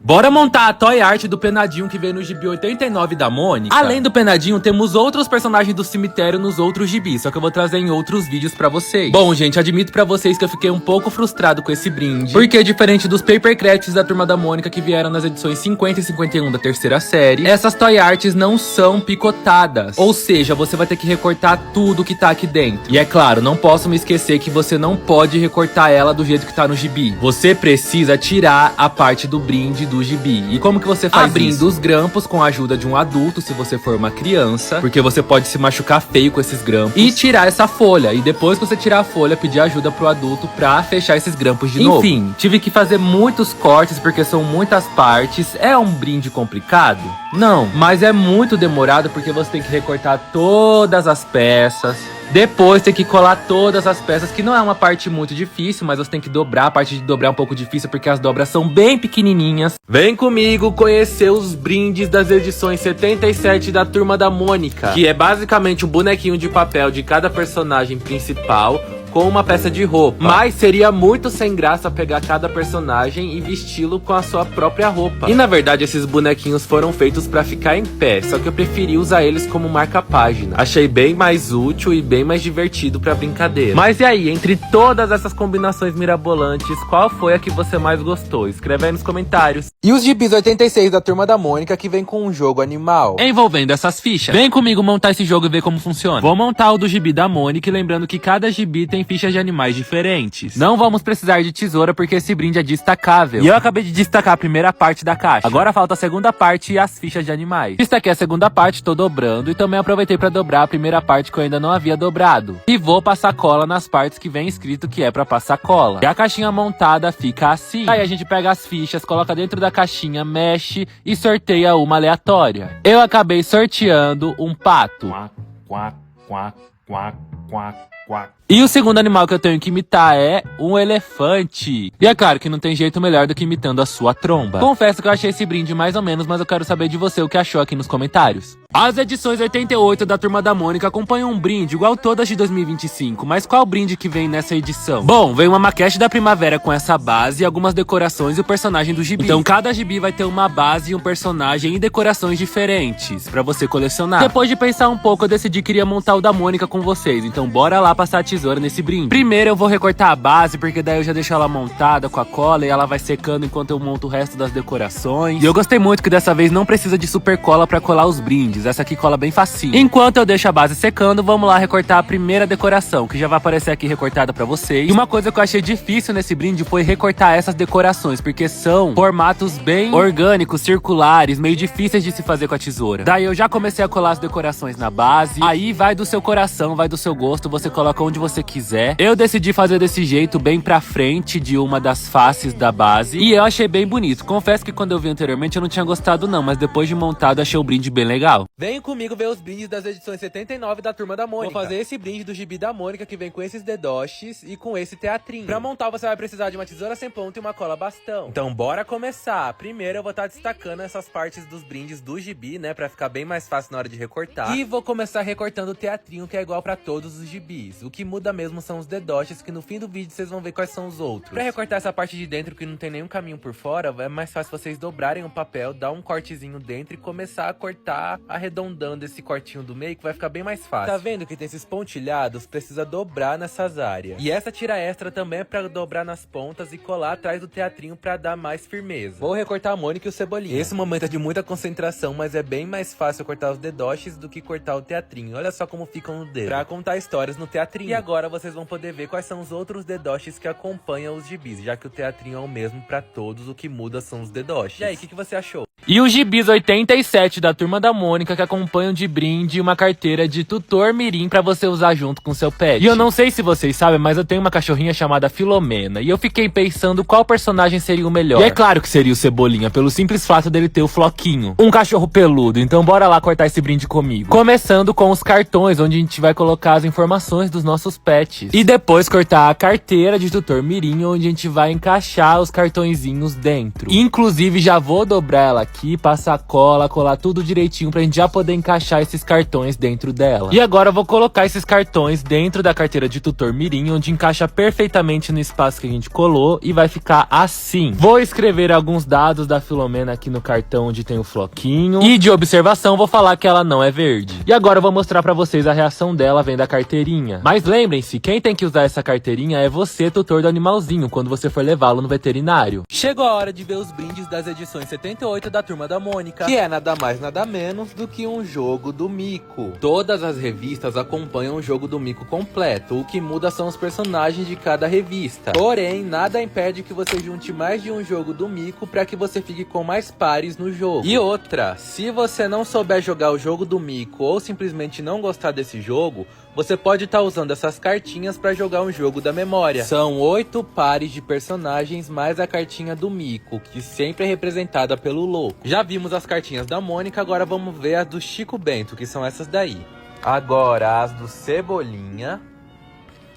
Bora montar a toy art do Penadinho que veio no gibi 89 da Mônica. Além do Penadinho, temos outros personagens do cemitério nos outros gibis, só que eu vou trazer em outros vídeos pra vocês. Bom, gente, admito pra vocês que eu fiquei um pouco frustrado com esse brinde, porque diferente dos paper crafts da Turma da Mônica que vieram nas edições 50 e 51 da terceira série, essas toy arts não são picotadas. Ou seja, você vai ter que recortar tudo que tá aqui dentro. E é claro, não posso me esquecer que você não pode recortar ela do jeito que tá no gibi. Você precisa tirar a parte do brinde do gibi. E como que você faz isso? Abrindo os grampos com a ajuda de um adulto, se você for uma criança, porque você pode se machucar feio com esses grampos, e tirar essa folha. E depois que você tirar a folha, pedir ajuda pro adulto pra fechar esses grampos de novo. Enfim, tive que fazer muitos cortes porque são muitas partes. É um brinde complicado? Não, mas é muito demorado porque você tem que recortar todas as peças. Depois tem que colar todas as peças, que não é uma parte muito difícil, mas você tem que dobrar. A parte de dobrar é um pouco difícil porque as dobras são bem pequenininhas. Vem comigo conhecer os brindes das edições 77 da Turma da Mônica, que é basicamente um bonequinho de papel de cada personagem principal com uma peça de roupa. Mas seria muito sem graça pegar cada personagem e vesti-lo com a sua própria roupa. E na verdade esses bonequinhos foram feitos pra ficar em pé, só que eu preferi usar eles como marca-página. Achei bem mais útil e bem mais divertido pra brincadeira. Mas e aí, entre todas essas combinações mirabolantes, qual foi a que você mais gostou? Escreve aí nos comentários. E os gibis 86 da Turma da Mônica que vem com um jogo animal envolvendo essas fichas. Vem comigo montar esse jogo e ver como funciona. Vou montar o do gibi da Mônica e lembrando que cada gibi tem fichas de animais diferentes. Não vamos precisar de tesoura porque esse brinde é destacável. E eu acabei de destacar a primeira parte da caixa. Agora falta a segunda parte e as fichas de animais. Destaquei a segunda parte, tô dobrando, e também aproveitei pra dobrar a primeira parte que eu ainda não havia dobrado. E vou passar cola nas partes que vem escrito que é pra passar cola. E a caixinha montada fica assim. Aí a gente pega as fichas, coloca dentro da caixinha, mexe e sorteia uma aleatória. Eu acabei sorteando um pato. Quack, quack, quack, quack, quack. E o segundo animal que eu tenho que imitar é um elefante. E é claro que não tem jeito melhor do que imitando a sua tromba. Confesso que eu achei esse brinde mais ou menos, mas eu quero saber de você o que achou aqui nos comentários. As edições 88 da Turma da Mônica acompanham um brinde igual todas de 2025, mas qual brinde que vem nessa edição? Bom, vem uma maquete da primavera com essa base, algumas decorações e o personagem do gibi. Então cada gibi vai ter uma base, um personagem e decorações diferentes pra você colecionar. Depois de pensar um pouco, eu decidi que iria montar o da Mônica com vocês, então bora lá passar a tesoura nesse brinde. Primeiro eu vou recortar a base, porque daí eu já deixo ela montada com a cola e ela vai secando enquanto eu monto o resto das decorações. E eu gostei muito que dessa vez não precisa de super cola pra colar os brindes, essa aqui cola bem facinho. Enquanto eu deixo a base secando, vamos lá recortar a primeira decoração, que já vai aparecer aqui recortada pra vocês. E uma coisa que eu achei difícil nesse brinde foi recortar essas decorações, porque são formatos bem orgânicos, circulares, meio difíceis de se fazer com a tesoura. Daí eu já comecei a colar as decorações na base, aí vai do seu coração, vai do seu gosto, você coloca onde você quiser. Eu decidi fazer desse jeito, bem pra frente de uma das faces da base, e eu achei bem bonito. Confesso que quando eu vi anteriormente eu não tinha gostado não, mas depois de montado achei o brinde bem legal. Vem comigo ver os brindes das edições 79 da Turma da Mônica. Vou fazer esse brinde do gibi da Mônica que vem com esses dedoches e com esse teatrinho. Pra montar você vai precisar de uma tesoura sem ponta e uma cola bastão. Então bora começar. Primeiro eu vou estar destacando essas partes dos brindes do gibi, né, pra ficar bem mais fácil na hora de recortar. E vou começar recortando o teatrinho, que é igual pra todos os gibis. O que muda mesmo são os dedoches, que no fim do vídeo vocês vão ver quais são os outros. Pra recortar essa parte de dentro que não tem nenhum caminho por fora, é mais fácil vocês dobrarem o papel, dar um cortezinho dentro e começar a cortar arredondando esse cortinho do meio, que vai ficar bem mais fácil. Tá vendo que tem esses pontilhados? Precisa dobrar nessas áreas. E essa tira extra também é pra dobrar nas pontas e colar atrás do teatrinho pra dar mais firmeza. Vou recortar a Mônica e o Cebolinha. Esse momento é de muita concentração, mas é bem mais fácil cortar os dedoches do que cortar o teatrinho. Olha só como ficam no dedo. Pra contar histórias no teatrinho. E agora vocês vão poder ver quais são os outros dedoches que acompanham os gibis, já que o teatrinho é o mesmo pra todos, o que muda são os dedoches. E aí, o que você achou? E os gibis 87 da Turma da Mônica que acompanham de brinde uma carteira de tutor mirim pra você usar junto com seu pet. E eu não sei se vocês sabem, mas eu tenho uma cachorrinha chamada Filomena, e eu fiquei pensando qual personagem seria o melhor. E é claro que seria o Cebolinha, pelo simples fato dele ter o Floquinho, um cachorro peludo. Então bora lá cortar esse brinde comigo. Começando com os cartões, onde a gente vai colocar as informações dos nossos pets. E depois cortar a carteira de tutor mirim, onde a gente vai encaixar os cartõezinhos dentro. Inclusive já vou dobrar ela aqui aqui, passar cola, colar tudo direitinho pra gente já poder encaixar esses cartões dentro dela. E agora eu vou colocar esses cartões dentro da carteira de tutor mirim, onde encaixa perfeitamente no espaço que a gente colou e vai ficar assim. Vou escrever alguns dados da Filomena aqui no cartão onde tem o floquinho. E de observação vou falar que ela não é verde. E agora eu vou mostrar pra vocês a reação dela vendo a carteirinha. Mas lembrem-se, quem tem que usar essa carteirinha é você, tutor do animalzinho, quando você for levá-lo no veterinário. Chegou a hora de ver os brindes das edições 78 da Turma da Mônica, que é nada mais nada menos do que um jogo do mico. Todas as revistas acompanham o jogo do mico completo, o que muda são os personagens de cada revista. Porém, nada impede que você junte mais de um jogo do mico para que você fique com mais pares no jogo. E outra, se você não souber jogar o jogo do mico ou simplesmente não gostar desse jogo, você pode estar usando essas cartinhas para jogar um jogo da memória. São 8 pares de personagens mais a cartinha do mico, que sempre é representada pelo louco. Já vimos as cartinhas da Mônica, agora vamos ver as do Chico Bento, que são essas daí. Agora as do Cebolinha,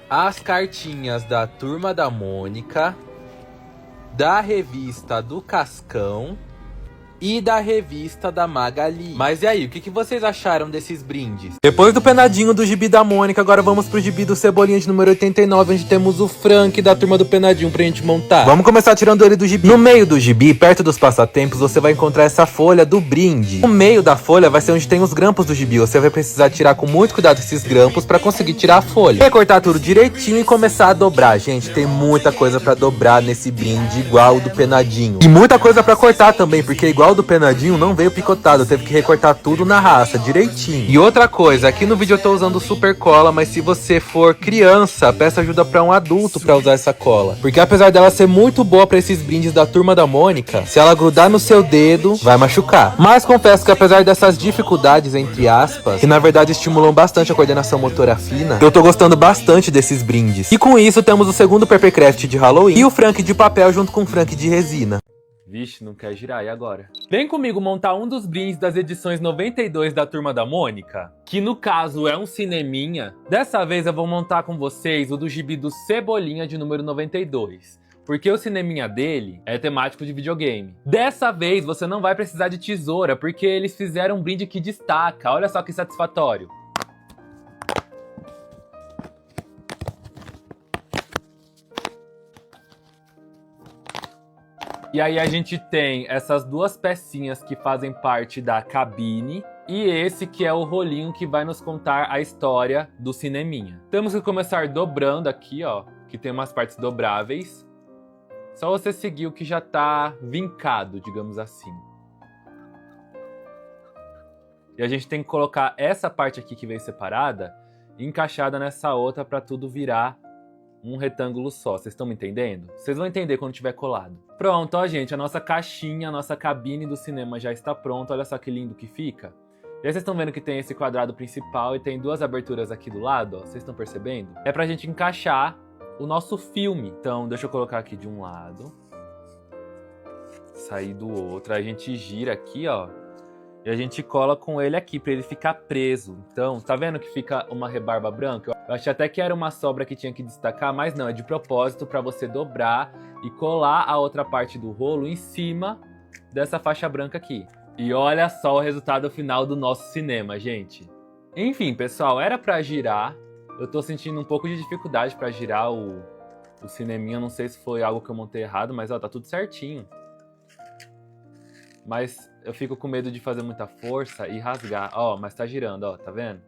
as cartinhas da Turma da Mônica, da revista do Cascão e da revista da Magali. Mas e aí, o que vocês acharam desses brindes? Depois do penadinho do gibi da Mônica, agora vamos pro gibi do Cebolinha de número 89, onde temos o Frank da Turma do Penadinho pra gente montar. Vamos começar tirando ele do gibi. No meio do gibi, perto dos passatempos, você vai encontrar essa folha do brinde. No meio da folha vai ser onde tem os grampos do gibi. Você vai precisar tirar com muito cuidado esses grampos pra conseguir tirar a folha. Recortar tudo direitinho e começar a dobrar. Gente, tem muita coisa pra dobrar nesse brinde, igual o do Penadinho. E muita coisa pra cortar também, porque igual do Penadinho não veio picotado, teve que recortar tudo na raça, direitinho. E outra coisa, aqui no vídeo eu tô usando super cola, mas se você for criança, peça ajuda pra um adulto pra usar essa cola. Porque apesar dela ser muito boa pra esses brindes da Turma da Mônica, se ela grudar no seu dedo, vai machucar. Mas confesso que apesar dessas dificuldades, entre aspas, que na verdade estimulam bastante a coordenação motora fina, eu tô gostando bastante desses brindes. E com isso temos o segundo Papercraft de Halloween e o Frank de papel junto com o Frank de resina. Vixe, não quer girar, e agora? Vem comigo montar um dos brindes das edições 92 da Turma da Mônica, que no caso é um cineminha. Dessa vez eu vou montar com vocês o do gibi do Cebolinha de número 92. Porque o cineminha dele é temático de videogame. Dessa vez você não vai precisar de tesoura, porque eles fizeram um brinde que destaca. Olha só que satisfatório. E aí a gente tem essas duas pecinhas que fazem parte da cabine e esse que é o rolinho que vai nos contar a história do cineminha. Temos que começar dobrando aqui, ó, que tem umas partes dobráveis. Só você seguir o que já tá vincado, digamos assim. E a gente tem que colocar essa parte aqui que veio separada encaixada nessa outra para tudo virar um retângulo só. Vocês estão me entendendo? Vocês vão entender quando tiver colado. Pronto, ó, gente, a nossa caixinha, a nossa cabine do cinema já está pronta. Olha só que lindo que fica. E aí vocês estão vendo que tem esse quadrado principal e tem duas aberturas aqui do lado, ó. Vocês estão percebendo? É pra gente encaixar o nosso filme. Então, deixa eu colocar aqui de um lado. Sair do outro. Aí a gente gira aqui, ó. E a gente cola com ele aqui, pra ele ficar preso. Então, tá vendo que fica uma rebarba branca? Eu achei até que era uma sobra que tinha que destacar, mas não, é de propósito pra você dobrar e colar a outra parte do rolo em cima dessa faixa branca aqui. E olha só o resultado final do nosso cinema, gente. Enfim, pessoal, era pra girar. Eu tô sentindo um pouco de dificuldade pra girar o cineminha. Não sei se foi algo que eu montei errado, mas ó, tá tudo certinho. Mas eu fico com medo de fazer muita força e rasgar. Ó, mas tá girando, ó, tá vendo?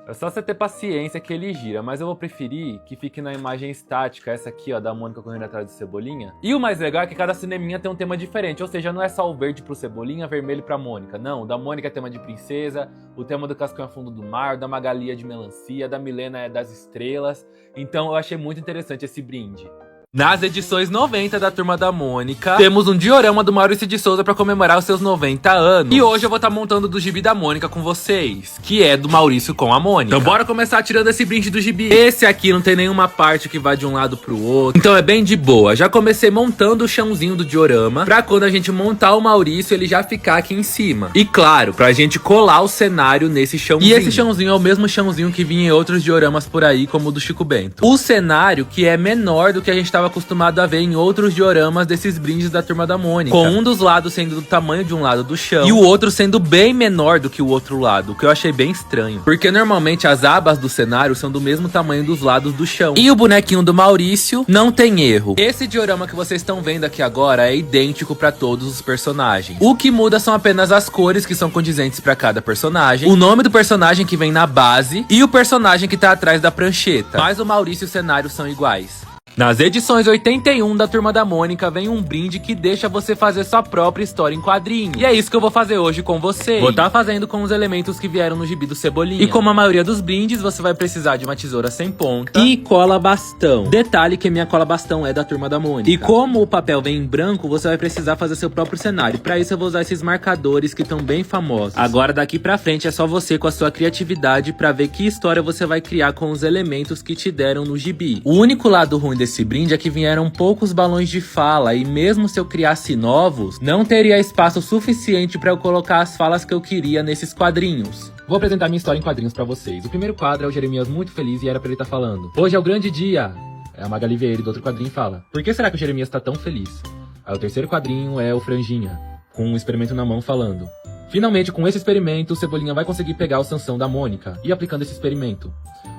É só você ter paciência que ele gira, mas eu vou preferir que fique na imagem estática, essa aqui, ó, da Mônica correndo atrás do Cebolinha. E o mais legal é que cada cineminha tem um tema diferente, ou seja, não é só o verde pro Cebolinha, vermelho pra Mônica. Não, o da Mônica é tema de princesa, o tema do Cascão é fundo do mar, o da Magali é de melancia, da Milena é das estrelas. Então eu achei muito interessante esse brinde. Nas edições 90 da Turma da Mônica, temos um diorama do Maurício de Souza pra comemorar os seus 90 anos. E hoje eu vou estar montando do gibi da Mônica com vocês, que é do Maurício com a Mônica. Então bora começar tirando esse brinde do gibi. Esse aqui não tem nenhuma parte que vai de um lado pro outro, então é bem de boa. Já comecei montando o chãozinho do diorama, pra quando a gente montar o Maurício, ele já ficar aqui em cima. E claro, pra gente colar o cenário nesse chãozinho. E esse chãozinho é o mesmo chãozinho que vinha em outros dioramas por aí, como o do Chico Bento. O cenário que é menor do que a gente tá estava acostumado a ver em outros dioramas desses brindes da Turma da Mônica, com um dos lados sendo do tamanho de um lado do chão e o outro sendo bem menor do que o outro lado, o que eu achei bem estranho, porque normalmente as abas do cenário são do mesmo tamanho dos lados do chão. E o bonequinho do Maurício não tem erro. Esse diorama que vocês estão vendo aqui agora é idêntico para todos os personagens. O que muda são apenas as cores que são condizentes para cada personagem, o nome do personagem que vem na base e o personagem que tá atrás da prancheta. Mas o Maurício e o cenário são iguais. Nas edições 81 da Turma da Mônica vem um brinde que deixa você fazer sua própria história em quadrinho. E é isso que eu vou fazer hoje com vocês. Vou estar fazendo com os elementos que vieram no gibi do Cebolinha. E como a maioria dos brindes, você vai precisar de uma tesoura sem ponta e cola bastão. Detalhe que minha cola bastão é da Turma da Mônica. E como o papel vem em branco, você vai precisar fazer seu próprio cenário. Pra isso eu vou usar esses marcadores que estão bem famosos. Agora daqui pra frente é só você com a sua criatividade pra ver que história você vai criar com os elementos que te deram no gibi. O único lado ruim desse brinde é que vieram poucos balões de fala e mesmo se eu criasse novos, não teria espaço suficiente para eu colocar as falas que eu queria nesses quadrinhos. Vou apresentar minha história em quadrinhos pra vocês. O primeiro quadro é o Jeremias muito feliz e era pra ele estar falando: hoje é o grande dia. É a Magali Vieira do outro quadrinho fala: por que será que o Jeremias tá tão feliz? Aí o terceiro quadrinho é o Franjinha, com um experimento na mão falando: finalmente com esse experimento o Cebolinha vai conseguir pegar o Sansão da Mônica. E aplicando esse experimento,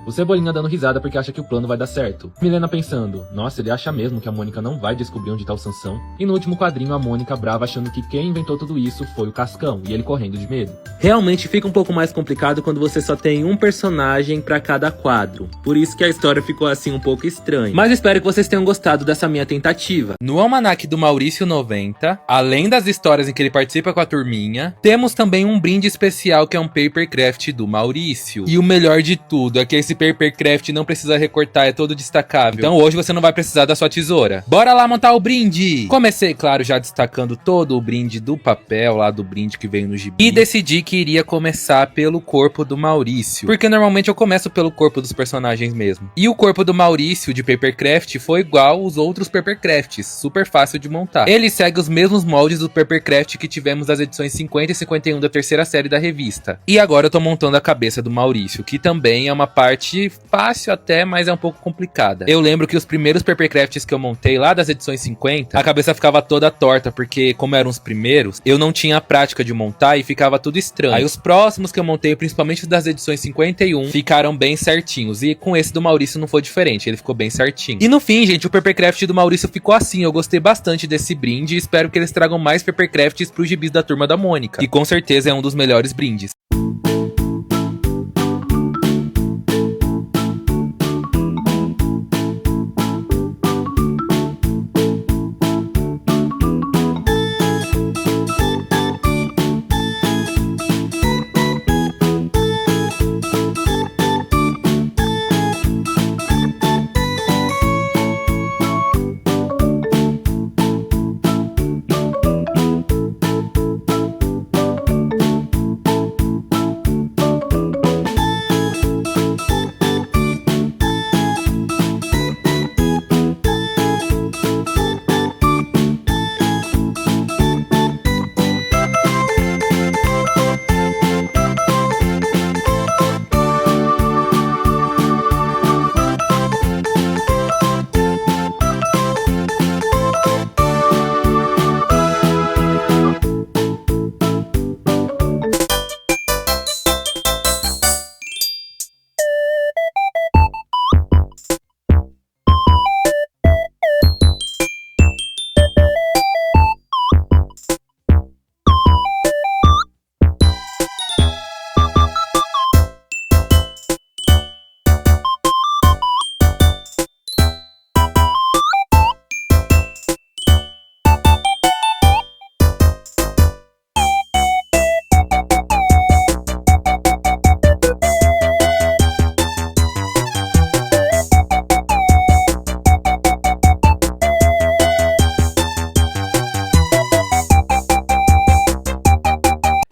o Cebolinha dando risada porque acha que o plano vai dar certo. Milena pensando: nossa, ele acha mesmo que a Mônica não vai descobrir onde tá o Sansão? E no último quadrinho, a Mônica brava achando que quem inventou tudo isso foi o Cascão, e ele correndo de medo. Realmente fica um pouco mais complicado quando você só tem um personagem pra cada quadro. Por isso que a história ficou assim um pouco estranha. Mas espero que vocês tenham gostado dessa minha tentativa. No almanaque do Maurício 90, além das histórias em que ele participa com a turminha, temos também um brinde especial que é um papercraft do Maurício. E o melhor de tudo é que esse papercraft não precisa recortar, é todo destacável. Então hoje você não vai precisar da sua tesoura. Bora lá montar o brinde! Comecei, claro, já destacando todo o brinde do papel, lá do brinde que veio no gibi. E decidi que iria começar pelo corpo do Maurício, porque normalmente eu começo pelo corpo dos personagens mesmo. E o corpo do Maurício de papercraft foi igual os outros papercrafts, super fácil de montar. Ele segue os mesmos moldes do papercraft que tivemos nas edições 50 e 51 da terceira série da revista. E agora eu tô montando a cabeça do Maurício, que também é uma parte fácil até, mas é um pouco complicada. Eu lembro que os primeiros papercrafts que eu montei lá das edições 50, a cabeça ficava toda torta, porque como eram os primeiros, eu não tinha a prática de montar e ficava tudo estranho. Aí os próximos que eu montei, principalmente os das edições 51, ficaram bem certinhos. E com esse do Maurício não foi diferente, ele ficou bem certinho. E no fim, gente, o papercraft do Maurício ficou assim. Eu gostei bastante desse brinde e espero que eles tragam mais papercrafts pros gibis da Turma da Mônica. E com certeza é um dos melhores brindes.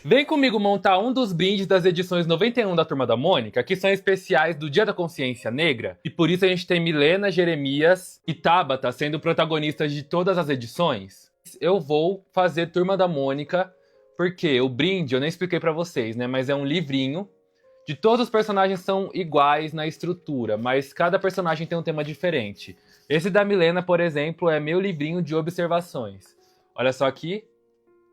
Vem comigo montar um dos brindes das edições 91 da Turma da Mônica, que são especiais do Dia da Consciência Negra. E por isso a gente tem Milena, Jeremias e Tabata sendo protagonistas de todas as edições. Eu vou fazer Turma da Mônica, porque o brinde, eu nem expliquei pra vocês, né? Mas é um livrinho. De todos os personagens são iguais na estrutura, mas cada personagem tem um tema diferente. Esse da Milena, por exemplo, é meu livrinho de observações. Olha só aqui,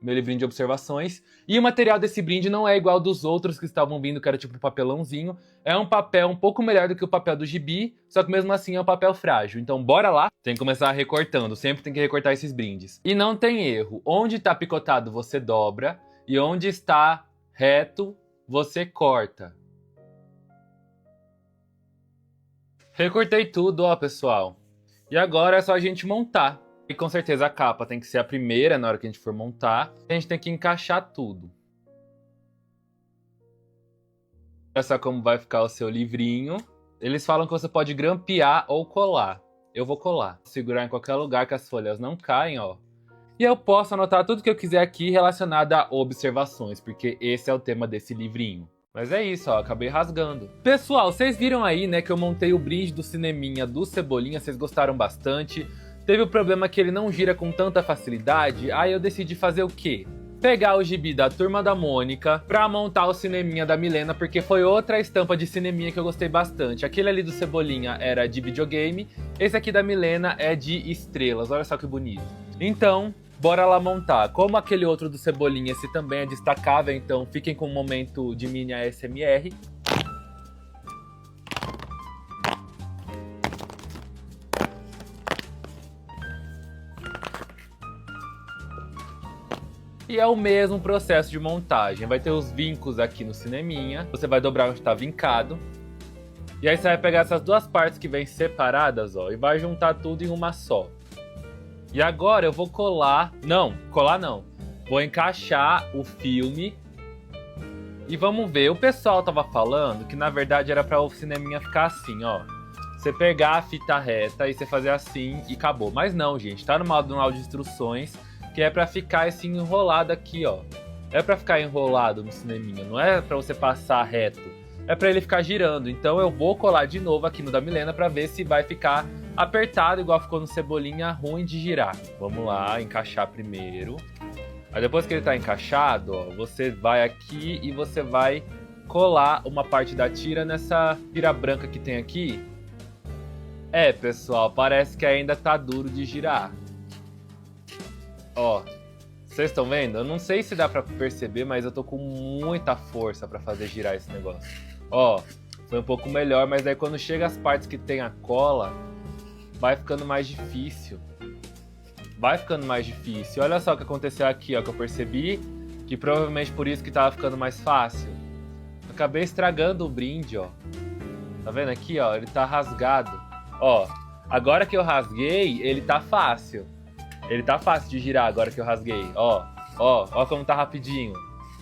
meu livrinho de observações. E o material desse brinde não é igual dos outros que estavam vindo, que era tipo um papelãozinho. É um papel um pouco melhor do que o papel do gibi, só que mesmo assim é um papel frágil. Então bora lá. Tem que começar recortando, sempre tem que recortar esses brindes. E não tem erro, onde tá picotado você dobra, e onde está reto você corta. Recortei tudo, ó, pessoal. E agora é só a gente montar. E com certeza a capa tem que ser a primeira na hora que a gente for montar. A gente tem que encaixar tudo. Olha só como vai ficar o seu livrinho. Eles falam que você pode grampear ou colar. Eu vou colar. Segurar em qualquer lugar que as folhas não caem, ó. E eu posso anotar tudo que eu quiser aqui relacionado a observações, porque esse é o tema desse livrinho. Mas é isso, ó, acabei rasgando. Pessoal, vocês viram aí, né, que eu montei o brinde do cineminha do Cebolinha, vocês gostaram bastante. Teve o problema que ele não gira com tanta facilidade, aí eu decidi fazer o quê? Pegar o gibi da Turma da Mônica pra montar o cineminha da Milena, porque foi outra estampa de cineminha que eu gostei bastante. Aquele ali do Cebolinha era de videogame, esse aqui da Milena é de estrelas, olha só que bonito. Então, bora lá montar. Como aquele outro do Cebolinha, esse também é destacável, então fiquem com um momento de mini ASMR. E é o mesmo processo de montagem. Vai ter os vincos aqui no cineminha. Você vai dobrar onde está vincado. E aí você vai pegar essas duas partes que vêm separadas, ó, e vai juntar tudo em uma só. E agora eu vou colar... Não, colar não. Vou encaixar o filme. E vamos ver. O pessoal tava falando que na verdade era para o cineminha ficar assim, ó. Você pegar a fita reta e você fazer assim e acabou. Mas não, gente. Tá no manual de instruções que é pra ficar assim enrolado aqui, ó. É pra ficar enrolado no cineminha, não é pra você passar reto. É pra ele ficar girando. Então eu vou colar de novo aqui no da Milena pra ver se vai ficar apertado, igual ficou no Cebolinha, ruim de girar. Vamos lá, encaixar primeiro. Aí depois que ele tá encaixado, ó, você vai aqui e você vai colar uma parte da tira nessa tira branca que tem aqui. É, pessoal, parece que ainda tá duro de girar. Ó, vocês estão vendo? Eu não sei se dá pra perceber, mas eu tô com muita força pra fazer girar esse negócio. Ó, foi um pouco melhor, mas aí quando chega as partes que tem a cola, vai ficando mais difícil. Vai ficando mais difícil. Olha só o que aconteceu aqui, ó, que eu percebi que provavelmente por isso que tava ficando mais fácil. Acabei estragando o brinde, ó. Tá vendo aqui, ó? Ele tá rasgado. Ó, agora que eu rasguei, ele tá fácil. Ele tá fácil de girar agora que eu rasguei. Ó, ó, ó como tá rapidinho.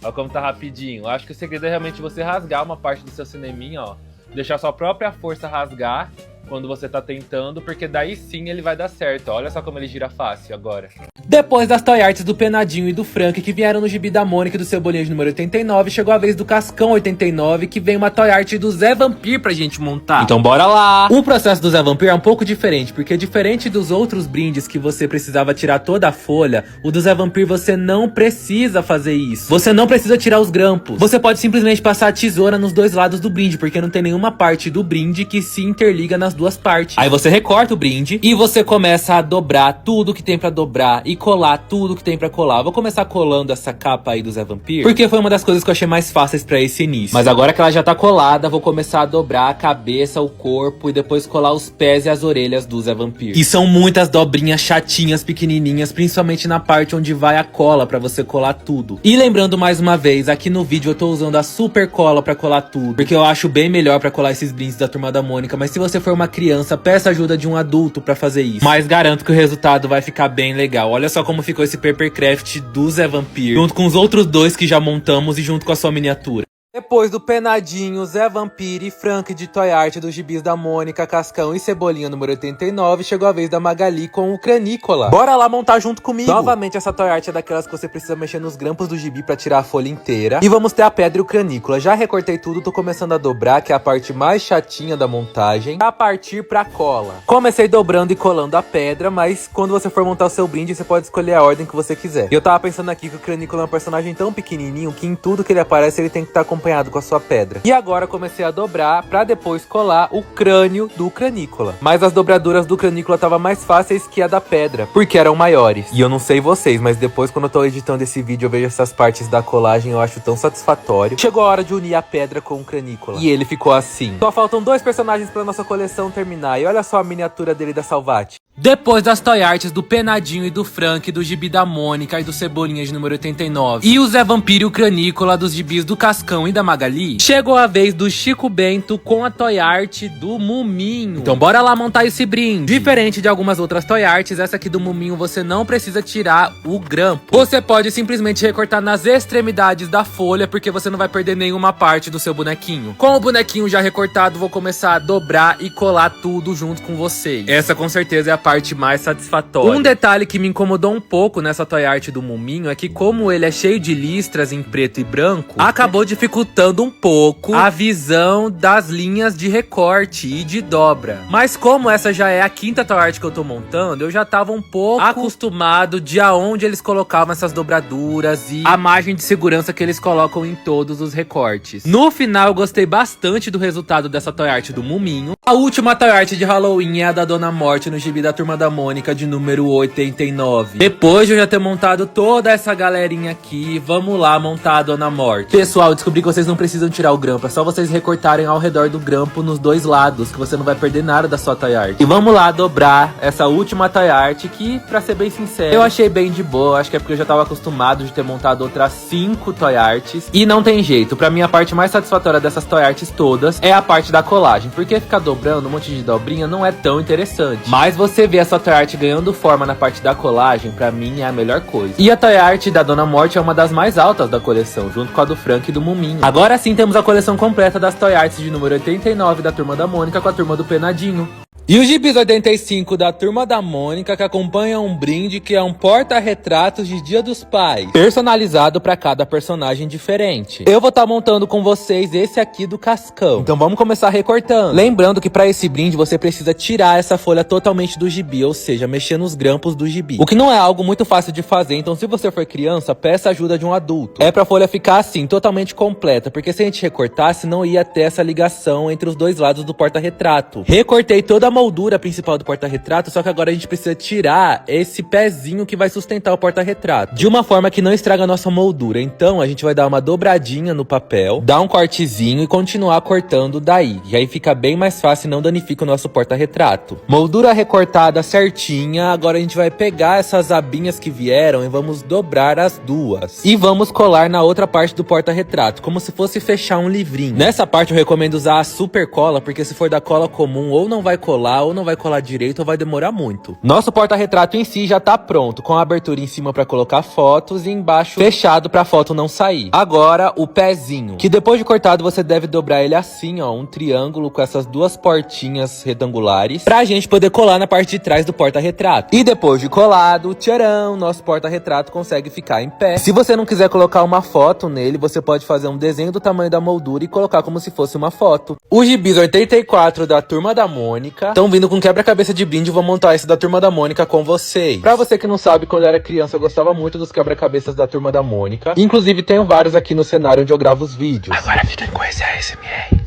Ó como tá rapidinho. Acho que o segredo é realmente você rasgar uma parte do seu cineminha, ó. Deixar sua própria força rasgar quando você tá tentando, porque daí sim ele vai dar certo. Olha só como ele gira fácil agora. Depois das toy arts do Penadinho e do Frank, que vieram no gibi da Mônica e do Cebolinha de número 89, chegou a vez do Cascão 89, que vem uma toy art do Zé Vampir pra gente montar. Então bora lá! O processo do Zé Vampir é um pouco diferente, porque diferente dos outros brindes que você precisava tirar toda a folha, o do Zé Vampir você não precisa fazer isso. Você não precisa tirar os grampos. Você pode simplesmente passar a tesoura nos dois lados do brinde, porque não tem nenhuma parte do brinde que se interliga nas duas partes. Aí você recorta o brinde e você começa a dobrar tudo que tem pra dobrar e colar tudo que tem pra colar. Eu vou começar colando essa capa aí do Zé Vampir, porque foi uma das coisas que eu achei mais fáceis pra esse início. Mas agora que ela já tá colada, vou começar a dobrar a cabeça, o corpo e depois colar os pés e as orelhas do Zé Vampir. E são muitas dobrinhas chatinhas, pequenininhas, principalmente na parte onde vai a cola pra você colar tudo. E lembrando mais uma vez, aqui no vídeo eu tô usando a super cola pra colar tudo, porque eu acho bem melhor pra colar esses brindes da Turma da Mônica, mas se você for uma criança, peça ajuda de um adulto pra fazer isso. Mas garanto que o resultado vai ficar bem legal. Olha só como ficou esse Papercraft do Zé Vampir, junto com os outros dois que já montamos e junto com a sua miniatura. Depois do Penadinho, Zé Vampir e Frank de toy art dos gibis da Mônica, Cascão e Cebolinha número 89, chegou a vez da Magali com o Cranícola. Bora lá montar junto comigo! Novamente essa toy art é daquelas que você precisa mexer nos grampos do gibi pra tirar a folha inteira. E vamos ter a pedra e o Cranícola. Já recortei tudo, tô começando a dobrar, que é a parte mais chatinha da montagem, a partir pra cola. Comecei dobrando e colando a pedra, mas quando você for montar o seu brinde, você pode escolher a ordem que você quiser. E eu tava pensando aqui que o Cranícola é um personagem tão pequenininho que em tudo que ele aparece ele tem que estar acompanhado com a sua pedra. E agora comecei a dobrar pra depois colar o crânio do Cranícola. Mas as dobraduras do Cranícola estavam mais fáceis que a da pedra, porque eram maiores. E eu não sei vocês, mas depois quando eu tô editando esse vídeo eu vejo essas partes da colagem, eu acho tão satisfatório. Chegou a hora de unir a pedra com o Cranícola. E ele ficou assim. Só faltam 2 personagens pra nossa coleção terminar. E olha só a miniatura dele da Salvati. Depois das toy arts do Penadinho e do Frank, do gibi da Mônica e do Cebolinha de número 89, e o Zé Vampiro e o Cranícola dos gibis do Cascão e da Magali, chegou a vez do Chico Bento com a toy art do Muminho. Então bora lá montar esse brinde. Diferente de algumas outras toy arts, essa aqui do Muminho você não precisa tirar o grampo. Você pode simplesmente recortar nas extremidades da folha, porque você não vai perder nenhuma parte do seu bonequinho. Com o bonequinho já recortado, vou começar a dobrar e colar tudo junto com vocês. Essa com certeza é a parte mais satisfatória. Um detalhe que me incomodou um pouco nessa toy art do Muminho é que, como ele é cheio de listras em preto e branco, acabou dificultando um pouco a visão das linhas de recorte e de dobra. Mas como essa já é a 5ª toy art que eu tô montando, eu já tava um pouco acostumado de aonde eles colocavam essas dobraduras e a margem de segurança que eles colocam em todos os recortes. No final, eu gostei bastante do resultado dessa toy art do Muminho. A última toy art de Halloween é a da Dona Morte no gibi da Turma da Mônica de número 89. Depois de eu já ter montado toda essa galerinha aqui, vamos lá montar a Dona Morte. Pessoal, eu descobri que vocês não precisam tirar o grampo, é só vocês recortarem ao redor do grampo nos 2 lados, que você não vai perder nada da sua toy art. E vamos lá dobrar essa última toy art que, pra ser bem sincero, eu achei bem de boa. Acho que é porque eu já tava acostumado de ter montado outras 5 toy arts. E não tem jeito, pra mim a parte mais satisfatória dessas toy arts todas é a parte da colagem, porque ficar dobrando um monte de dobrinha não é tão interessante. Mas você ver essa toy art ganhando forma na parte da colagem, pra mim é a melhor coisa. E a toy art da Dona Morte é uma das mais altas da coleção, junto com a do Frank e do Muminho. Agora sim temos a coleção completa das toy arts de número 89 da Turma da Mônica com a Turma do Penadinho. E os gibis 85 da Turma da Mônica, que acompanha um brinde que é um porta-retratos de Dia dos Pais, personalizado pra cada personagem diferente. Eu vou estar montando com vocês esse aqui do Cascão. Então vamos começar recortando. Lembrando que pra esse brinde você precisa tirar essa folha totalmente do gibi, ou seja, mexer nos grampos do gibi. O que não é algo muito fácil de fazer, então se você for criança, peça ajuda de um adulto. É pra folha ficar assim, totalmente completa, porque se a gente recortasse, não ia ter essa ligação entre os 2 lados do porta-retrato. Recortei toda a moldura principal do porta-retrato, só que agora a gente precisa tirar esse pezinho que vai sustentar o porta-retrato, de uma forma que não estraga a nossa moldura. Então a gente vai dar uma dobradinha no papel, dar um cortezinho e continuar cortando daí. E aí fica bem mais fácil e não danifica o nosso porta-retrato. Moldura recortada certinha, agora a gente vai pegar essas abinhas que vieram e vamos dobrar as 2. E vamos colar na outra parte do porta-retrato, como se fosse fechar um livrinho. Nessa parte eu recomendo usar a super cola, porque se for da cola comum ou não vai colar ou não vai colar direito ou vai demorar muito. Nosso porta-retrato em si já tá pronto, com a abertura em cima pra colocar fotos e embaixo fechado pra foto não sair. Agora o pezinho, que depois de cortado você deve dobrar ele assim, ó, um triângulo com essas 2 portinhas retangulares, pra gente poder colar na parte de trás do porta-retrato. E depois de colado, tcharam, nosso porta-retrato consegue ficar em pé. Se você não quiser colocar uma foto nele, você pode fazer um desenho do tamanho da moldura e colocar como se fosse uma foto. Os gibis 84 da Turma da Mônica estão vindo com quebra-cabeça de brinde, vou montar esse da Turma da Mônica com vocês. Pra você que não sabe, quando eu era criança eu gostava muito dos quebra-cabeças da Turma da Mônica. Inclusive tenho vários aqui no cenário onde eu gravo os vídeos. Agora fiquem com esse ASMR.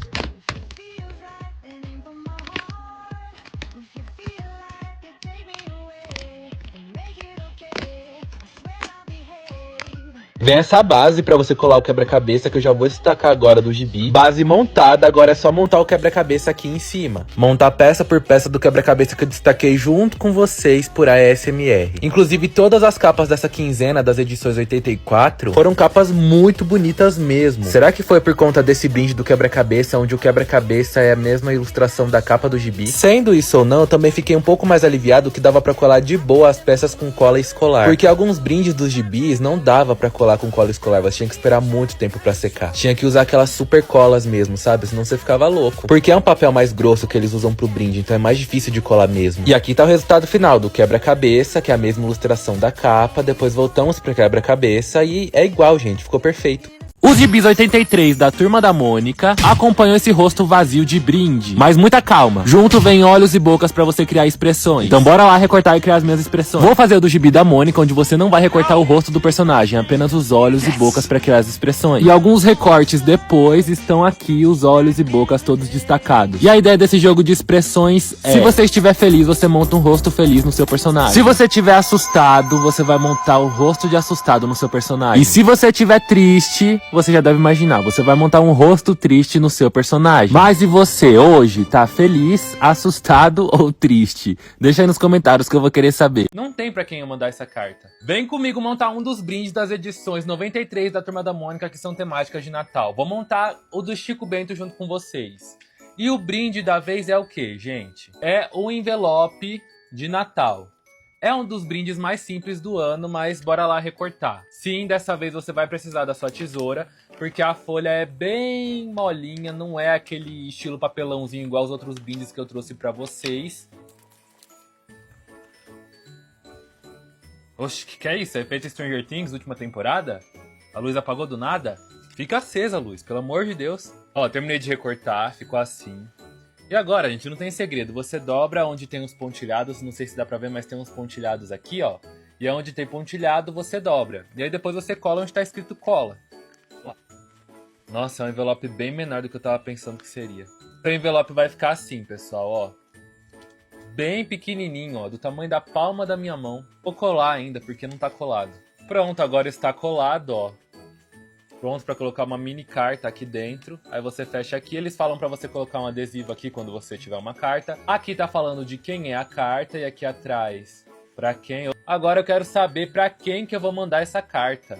Vem essa base pra você colar o quebra-cabeça, que eu já vou destacar agora do gibi. Base montada, agora é só montar o quebra-cabeça aqui em cima. Montar peça por peça do quebra-cabeça que eu destaquei junto com vocês por ASMR. Inclusive todas as capas dessa quinzena das edições 84 foram capas muito bonitas mesmo. Será que foi por conta desse brinde do quebra-cabeça, onde o quebra-cabeça é a mesma ilustração da capa do gibi? Sendo isso ou não, eu também fiquei um pouco mais aliviado que dava pra colar de boa as peças com cola escolar. Porque alguns brindes dos gibis não dava pra colar com cola escolar, você tinha que esperar muito tempo pra secar. Tinha que usar aquelas super colas mesmo, sabe? Senão você ficava louco. Porque é um papel mais grosso que eles usam pro brinde, então é mais difícil de colar mesmo. E aqui tá o resultado final do quebra-cabeça, que é a mesma ilustração da capa. Depois voltamos pro quebra-cabeça e é igual, gente. Ficou perfeito. Os Nos gibis 83 da Turma da Mônica, acompanhou esse rosto vazio de brinde. Mas muita calma. Junto vem olhos e bocas pra você criar expressões. Então bora lá recortar e criar as minhas expressões. Vou fazer o do gibi da Mônica, onde você não vai recortar o rosto do personagem, apenas os olhos e bocas pra criar as expressões. E alguns recortes depois estão aqui os olhos e bocas todos destacados. E a ideia desse jogo de expressões é: se você estiver feliz, você monta um rosto feliz no seu personagem. Se você estiver assustado, você vai montar o rosto de assustado no seu personagem. E se você estiver triste, você já deve imaginar, você vai montar um rosto triste no seu personagem. Mas e você, hoje, tá feliz, assustado ou triste? Deixa aí nos comentários que eu vou querer saber. Não tem pra quem eu mandar essa carta. Vem comigo montar um dos brindes das edições 93 da Turma da Mônica, que são temáticas de Natal. Vou montar o do Chico Bento junto com vocês. E o brinde da vez é o quê, gente? É um envelope de Natal. É um dos brindes mais simples do ano, mas bora lá recortar. Sim, dessa vez você vai precisar da sua tesoura, porque a folha é bem molinha, não é aquele estilo papelãozinho igual os outros brindes que eu trouxe pra vocês. Oxe, que é isso? É efeito Stranger Things, última temporada? A luz apagou do nada? Fica acesa a luz, pelo amor de Deus. Ó, terminei de recortar, ficou assim. E agora, gente, não tem segredo. Você dobra onde tem os pontilhados. Não sei se dá pra ver, mas tem uns pontilhados aqui, ó. E onde tem pontilhado, você dobra. E aí depois você cola onde tá escrito cola. Nossa, é um envelope bem menor do que eu tava pensando que seria. O envelope vai ficar assim, pessoal, ó. Bem pequenininho, ó. Do tamanho da palma da minha mão. Vou colar ainda, porque não tá colado. Pronto, agora está colado, ó. Pronto pra colocar uma mini carta aqui dentro. Aí você fecha aqui. Eles falam pra você colocar um adesivo aqui quando você tiver uma carta. Aqui tá falando de quem é a carta. E aqui atrás, pra quem... Agora eu quero saber pra quem que eu vou mandar essa carta.